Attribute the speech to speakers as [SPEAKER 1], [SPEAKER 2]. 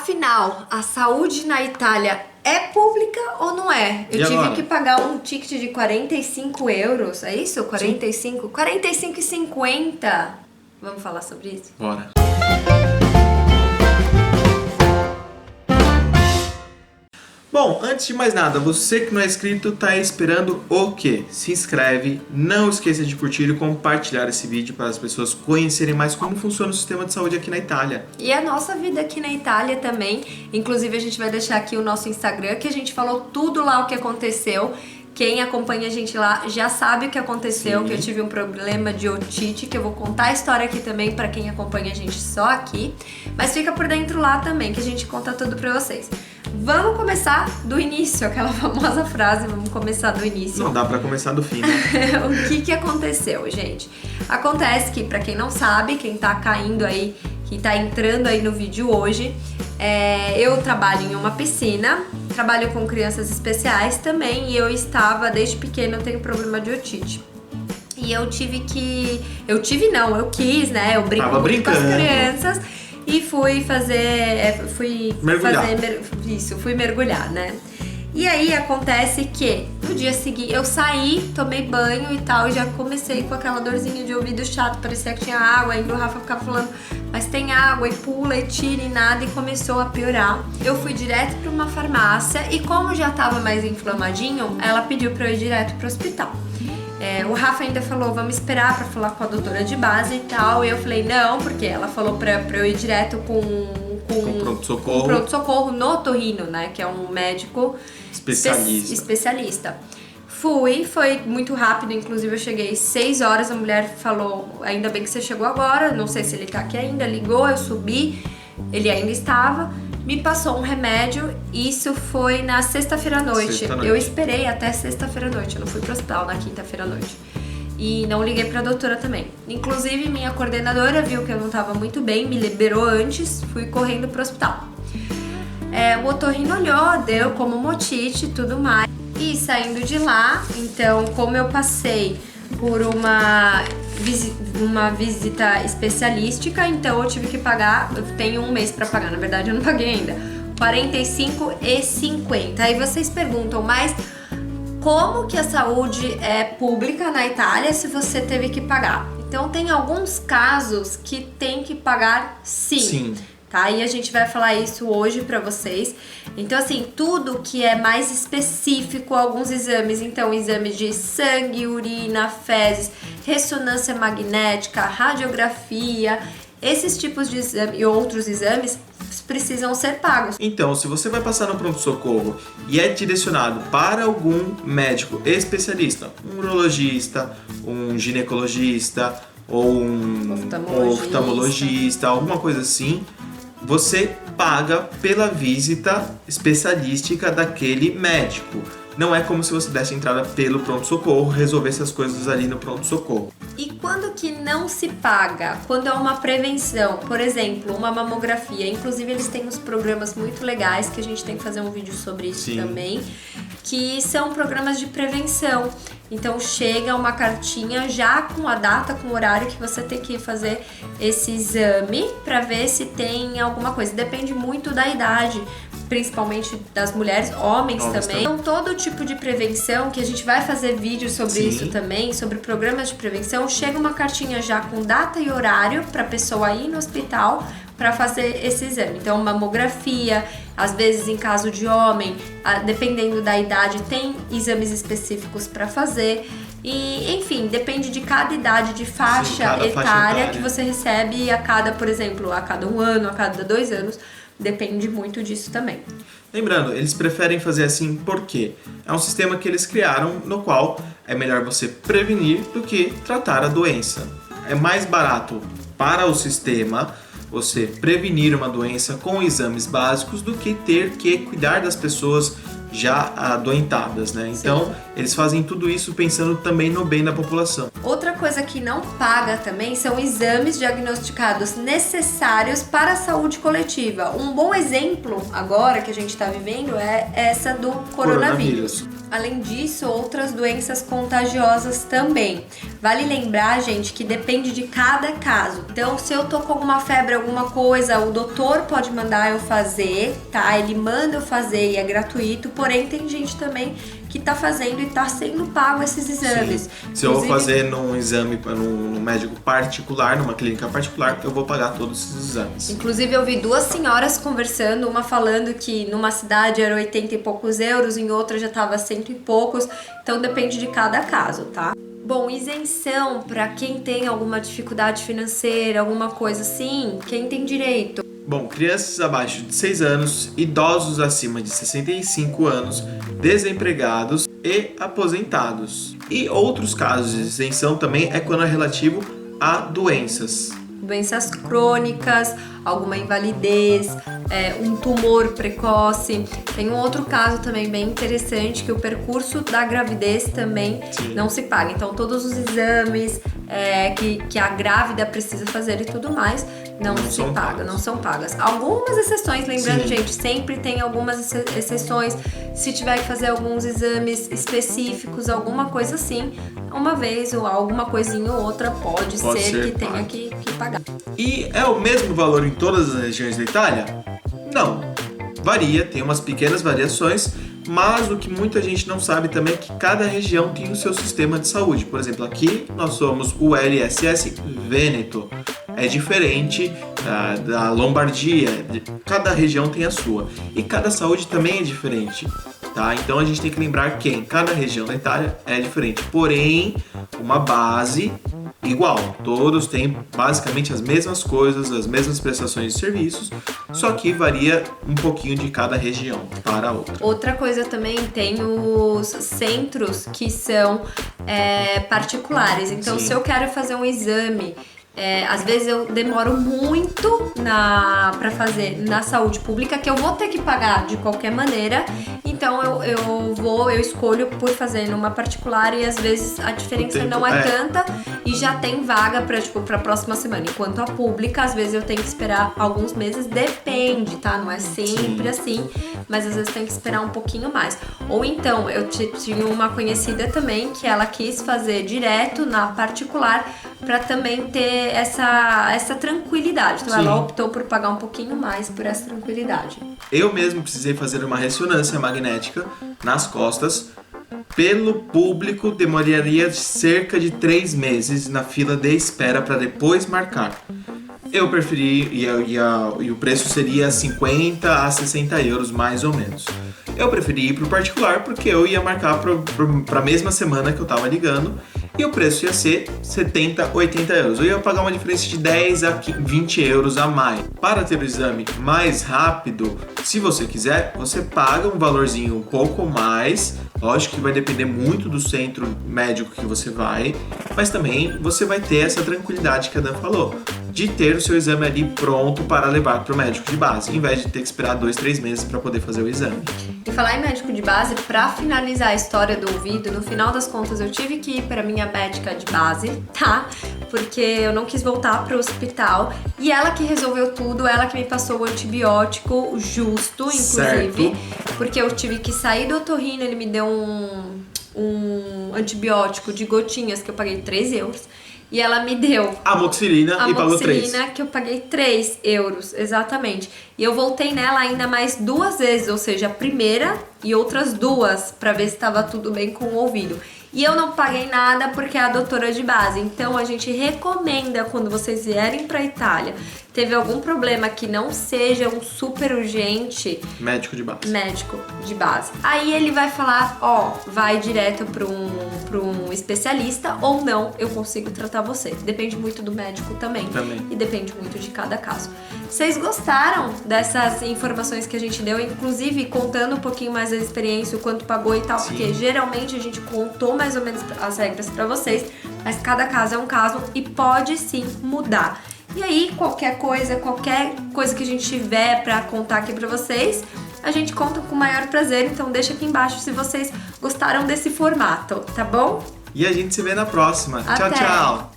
[SPEAKER 1] Afinal, a saúde na Itália é pública ou não é? Eu tive que pagar um ticket de 45 euros, é isso? 45? Sim. 45,50. Vamos falar sobre isso?
[SPEAKER 2] Bora. Bom, antes de mais nada, você que não é inscrito tá esperando o quê? Se inscreve, não esqueça de curtir e compartilhar esse vídeo para as pessoas conhecerem mais como funciona o sistema de saúde aqui na Itália.
[SPEAKER 1] E a nossa vida aqui na Itália também. Inclusive a gente vai deixar aqui o nosso Instagram, que a gente falou tudo lá o que aconteceu. Quem acompanha a gente lá já sabe o que aconteceu, que eu tive um problema de otite, que eu vou contar a história aqui também para quem acompanha a gente só aqui. Mas fica por dentro lá também, que a gente conta tudo pra vocês. Vamos começar do início, aquela famosa frase, vamos começar do início.
[SPEAKER 2] Não dá pra começar do fim, né?
[SPEAKER 1] O que aconteceu, gente? Acontece que, pra quem não sabe, quem tá caindo aí, que tá entrando aí no vídeo hoje, eu trabalho em uma piscina, trabalho com crianças especiais também, e eu estava, desde pequena, eu tenho problema de otite. E eu quis, né? Eu brinco muito com as crianças. E fui mergulhar, né? E aí acontece que no dia seguinte eu saí, tomei banho e tal, e já comecei com aquela dorzinha de ouvido chato, parecia que tinha água, ainda o Rafa ficava falando, mas tem água, e pula, e tira, e nada, e começou a piorar. Eu fui direto pra uma farmácia, e como já tava mais inflamadinho, ela pediu pra eu ir direto pro hospital. O Rafa ainda falou, vamos esperar pra falar com a doutora de base e tal. E eu falei, não, porque ela falou pra eu ir direto com pronto-socorro no otorrino, né? Que é um médico especialista. Foi muito rápido, inclusive eu cheguei 6 horas, a mulher falou, ainda bem que você chegou agora, não sei se ele tá aqui ainda, ligou, eu subi, ele ainda estava. Me passou um remédio, isso foi na sexta-feira à noite. Eu esperei até sexta-feira à noite, eu não fui pro hospital na quinta-feira à noite. E não liguei pra doutora também. Inclusive, minha coordenadora viu que eu não tava muito bem, me liberou antes, fui correndo pro hospital. O otorrino olhou, deu como uma otite e tudo mais. E saindo de lá, então, como eu passei por uma visita especialística, então eu tive que pagar, eu tenho um mês pra pagar, na verdade eu não paguei ainda, 45,50. Aí vocês perguntam, mas como que a saúde é pública na Itália se você teve que pagar? Então tem alguns casos que tem que pagar sim. Tá? E a gente vai falar isso hoje pra vocês. Então, assim, tudo que é mais específico, alguns exames, então, exames de sangue, urina, fezes, ressonância magnética, radiografia, esses tipos de exame e outros exames precisam ser pagos.
[SPEAKER 2] Então, se você vai passar no pronto-socorro e é direcionado para algum médico especialista, um urologista, um ginecologista ou um oftalmologista, alguma coisa assim, você paga pela visita especialística daquele médico. Não é como se você desse entrada pelo pronto-socorro, resolvesse as coisas ali no pronto-socorro.
[SPEAKER 1] E quando que não se paga? Quando é uma prevenção, por exemplo, uma mamografia. Inclusive, eles têm uns programas muito legais, que a gente tem que fazer um vídeo sobre isso também, que são programas de prevenção. Então, chega uma cartinha já com a data, com o horário que você tem que fazer esse exame para ver se tem alguma coisa. Depende muito da idade, principalmente das mulheres, homens também. Então, todo tipo de prevenção, que a gente vai fazer vídeo sobre isso também, sobre programas de prevenção, chega uma cartinha já com data e horário para a pessoa ir no hospital para fazer esse exame. Então, mamografia, às vezes em caso de homem, dependendo da idade, tem exames específicos para fazer. E, enfim, depende de cada idade, de faixa etária que você recebe a cada, por exemplo, a cada 1 ano, a cada 2 anos. Depende muito disso também.
[SPEAKER 2] Lembrando, eles preferem fazer assim porque é um sistema que eles criaram no qual é melhor você prevenir do que tratar a doença. É mais barato para o sistema você prevenir uma doença com exames básicos do que ter que cuidar das pessoas já adoentadas, né? Então, eles fazem tudo isso pensando também no bem da população.
[SPEAKER 1] Outra coisa que não paga também são exames diagnosticados necessários para a saúde coletiva. Um bom exemplo agora que a gente está vivendo é essa do coronavírus. Além disso, outras doenças contagiosas também. Vale lembrar, gente, que depende de cada caso. Então, se eu tô com alguma febre, alguma coisa, o doutor pode mandar eu fazer, tá? Ele manda eu fazer e é gratuito, porém tem gente também que tá fazendo e tá sendo pago esses exames.
[SPEAKER 2] Sim. Se eu vou fazer num exame num médico particular, numa clínica particular, eu vou pagar todos esses exames.
[SPEAKER 1] Inclusive eu vi duas senhoras conversando, uma falando que numa cidade era 80 e poucos euros, em outra já tava 100 e poucos, então depende de cada caso, tá? Bom, isenção para quem tem alguma dificuldade financeira, alguma coisa assim, quem tem direito?
[SPEAKER 2] Bom, crianças abaixo de 6 anos, idosos acima de 65 anos, desempregados e aposentados. E outros casos de isenção também é quando é relativo a doenças.
[SPEAKER 1] Doenças crônicas, alguma invalidez, um tumor precoce. Tem um outro caso também bem interessante, que o percurso da gravidez também não se paga. Então todos os exames que a grávida precisa fazer e tudo mais não são pagas. Algumas exceções, lembrando, gente, sempre tem algumas exceções. Se tiver que fazer alguns exames específicos, alguma coisa assim, uma vez ou alguma coisinha ou outra pode ser que tenha que pagar.
[SPEAKER 2] E é o mesmo valor em todas as regiões da Itália? Não. Varia, tem umas pequenas variações, mas o que muita gente não sabe também é que cada região tem o seu sistema de saúde. Por exemplo, aqui nós somos o LSS Vêneto. É diferente da Lombardia, cada região tem a sua. E cada saúde também é diferente, tá? Então a gente tem que lembrar que em cada região da Itália é diferente, porém uma base igual. Todos têm basicamente as mesmas coisas, as mesmas prestações de serviços, só que varia um pouquinho de cada região para a outra.
[SPEAKER 1] Outra coisa também, tem os centros que são particulares. Então, se eu quero fazer um exame, às vezes eu demoro muito para fazer na saúde pública, que eu vou ter que pagar de qualquer maneira. Então eu escolho por fazer numa particular e às vezes a diferença não é tanta e já tem vaga para a próxima semana. Enquanto a pública, às vezes eu tenho que esperar alguns meses, depende, tá? Não é sempre assim, mas às vezes tem que esperar um pouquinho mais. Ou então, eu tinha uma conhecida também que ela quis fazer direto na particular para também ter essa tranquilidade. Então ela optou por pagar um pouquinho mais por essa tranquilidade.
[SPEAKER 2] Eu mesmo precisei fazer uma ressonância magnética nas costas. Pelo público, demoraria cerca de 3 meses na fila de espera para depois marcar. Eu preferi, e o preço seria 50 a 60 euros mais ou menos. Eu preferi ir pro particular porque eu ia marcar para a mesma semana que eu tava ligando e o preço ia ser 70, 80 euros. Eu ia pagar uma diferença de 10 a 20 euros a mais. Para ter o exame mais rápido, se você quiser, você paga um valorzinho um pouco mais. Lógico que vai depender muito do centro médico que você vai, mas também você vai ter essa tranquilidade que a Dan falou, de ter o seu exame ali pronto para levar para o médico de base, em vez de ter que esperar 2, 3 meses para poder fazer o exame.
[SPEAKER 1] E falar em médico de base, para finalizar a história do ouvido, no final das contas eu tive que ir para minha médica de base, tá? Porque eu não quis voltar para o hospital e ela que resolveu tudo, ela que me passou o antibiótico justo, inclusive, porque eu tive que sair do otorrino, ele me deu um antibiótico de gotinhas que eu paguei 3 euros. E ela me deu
[SPEAKER 2] amoxicilina e pagou 3.
[SPEAKER 1] Amoxicilina que eu paguei 3 euros, exatamente. E eu voltei nela ainda mais 2 vezes, ou seja, a primeira e outras 2, pra ver se estava tudo bem com o ouvido. E eu não paguei nada porque é a doutora de base. Então a gente recomenda, quando vocês vierem pra Itália, teve algum problema que não seja um super urgente,
[SPEAKER 2] médico de
[SPEAKER 1] base. Aí ele vai falar, vai direto para um especialista ou não, eu consigo tratar você. Depende muito do médico também. E depende muito de cada caso. Vocês gostaram dessas informações que a gente deu, inclusive contando um pouquinho mais da experiência, o quanto pagou e tal, porque geralmente a gente contou mais ou menos as regras para vocês, mas cada caso é um caso e pode sim mudar. E aí, qualquer coisa que a gente tiver pra contar aqui pra vocês, a gente conta com o maior prazer. Então deixa aqui embaixo se vocês gostaram desse formato, tá bom?
[SPEAKER 2] E a gente se vê na próxima.
[SPEAKER 1] Até.
[SPEAKER 2] Tchau, tchau!